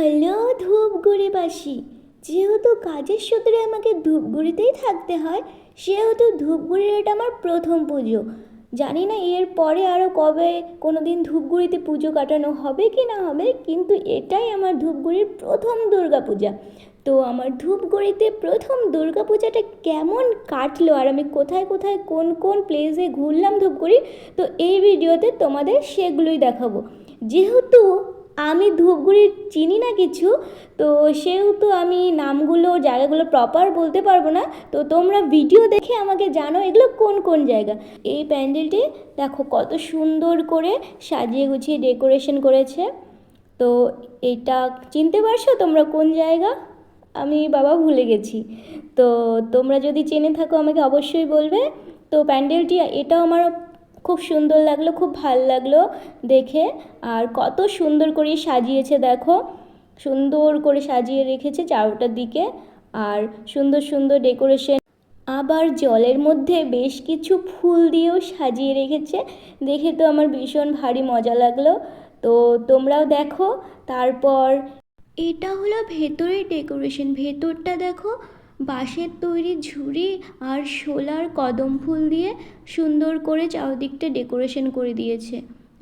Hello ধূপগুড়িবাসী, যেহেতু কাজের সূত্রে আমাকে ধূপগুড়িতেই থাকতে হয়, সেহেতু ধূপগুড়ির এটা আমার প্রথম পুজো। জানি না এর পরে আরও কবে কোনো দিন ধূপগুড়িতে পুজো কাটানো হবে কি না হবে, কিন্তু এটাই আমার ধূপগুড়ির প্রথম দুর্গাপূজা। তো আমার ধূপগুড়িতে প্রথম দুর্গাপূজাটা কেমন কাটলো আর আমি কোথায় কোথায় কোন কোন প্লেসে ঘুরলাম ধূপগুড়ি, তো এই ভিডিওতে তোমাদের সেগুলোই দেখাবো। যেহেতু আমি ধূপগুড়ির চিনি না কিছু, তো সেহেতু আমি নামগুলো জায়গাগুলো প্রপার বলতে পারবো না। তো তোমরা ভিডিও দেখে আমাকে জানো এগুলো কোন কোন জায়গা। এই প্যান্ডেলটি দেখো কত সুন্দর করে সাজিয়ে গুছিয়ে ডেকোরেশন করেছে। তো এটা চিনতে পারছো তোমরা কোন জায়গা? আমি বাবা ভুলে গেছি। তো তোমরা যদি জেনে থাকো আমাকে অবশ্যই বলবে। তো প্যান্ডেলটি এটাও আমার খুব সুন্দর লাগলো, খুব ভালো লাগলো দেখে। আর কত সুন্দর করে সাজিয়েছে দেখো, সুন্দর করে সাজিয়ে রেখেছে চারোটার দিকে, আর সুন্দর সুন্দর ডেকোরেশন। আবার জলের মধ্যে বেশ কিছু ফুল দিয়েও সাজিয়ে রেখেছে, দেখে তো আমার ভীষণ ভারী মজা লাগলো। তো তোমরাও দেখো। তারপর এটা হলো ভেতরের ডেকোরেশন। ভেতরটা দেখো বাঁশের তৈরি ঝুড়ি আর শোলার কদম ফুল দিয়ে সুন্দর করে চারদিকটা ডেকোরেশন করে দিয়েছে।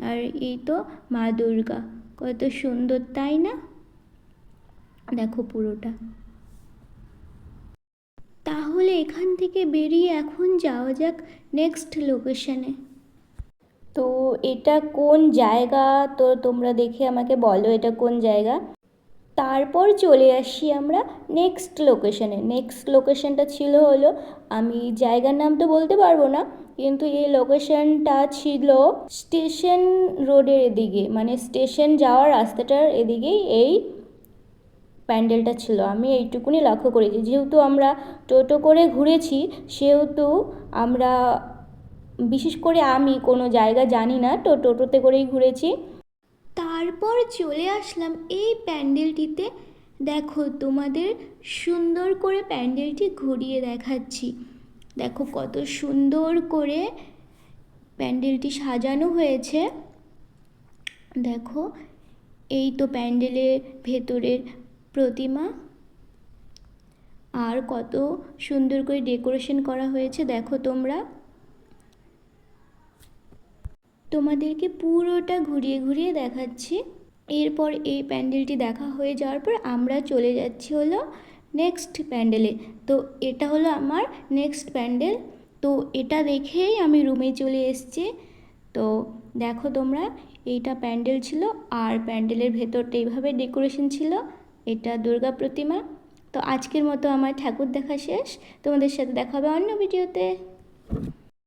আর এই তো মা দুর্গা, কত সুন্দর তাই না? দেখো পুরোটা। তাহলে এখান থেকে বেরিয়ে এখন যাওয়া যাক নেক্সট লোকেশনে। তো এটা কোন জায়গা, তো তোমরা দেখে আমাকে বলো এটা কোন জায়গা। তারপর চলে আসি আমরা নেক্সট লোকেশনে। নেক্সট লোকেশনটা ছিল হলো, আমি জায়গার নাম তো বলতে পারবো না, কিন্তু এই লোকেশনটা ছিল স্টেশন রোডের এদিকে, মানে স্টেশন যাওয়ার রাস্তাটার এদিকেই এই প্যান্ডেলটা ছিল। আমি এইটুকুনি লক্ষ্য করেছি, যেহেতু আমরা টোটো করে ঘুরেছি সেহেতু আমরা, বিশেষ করে আমি কোনো জায়গা জানি না, তো টোটোতে করেই ঘুরেছি। তারপর চলে আসলাম এই প্যান্ডেলটিতে। দেখো তোমাদের সুন্দর করে প্যান্ডেলটি ঘুরিয়ে দেখাচ্ছি। দেখো কত সুন্দর করে প্যান্ডেলটি সাজানো হয়েছে। দেখো এই তো প্যান্ডেলের ভেতরের প্রতিমা, আর কত সুন্দর করে ডেকোরেশন করা হয়েছে দেখো তোমরা। তোমাদেরকে পুরোটা ঘুরিয়ে ঘুরিয়ে দেখাচ্ছি। এরপর এই প্যান্ডেলটি দেখা হয়ে যাওয়ার পর আমরা চলে যাচ্ছি হলো নেক্সট প্যান্ডেলে। তো এটা হলো আমার নেক্সট প্যান্ডেল। তো এটা দেখেই আমি রুমে চলে এসেছি। তো দেখো তোমরা, এইটা প্যান্ডেল ছিল আর প্যান্ডেলের ভেতরটা এইভাবে ডেকোরেশন ছিল। এটা দুর্গা প্রতিমা। তো আজকের মতো আমার ঠাকুর দেখা শেষ। তোমাদের সাথে দেখা হবে অন্য ভিডিওতে।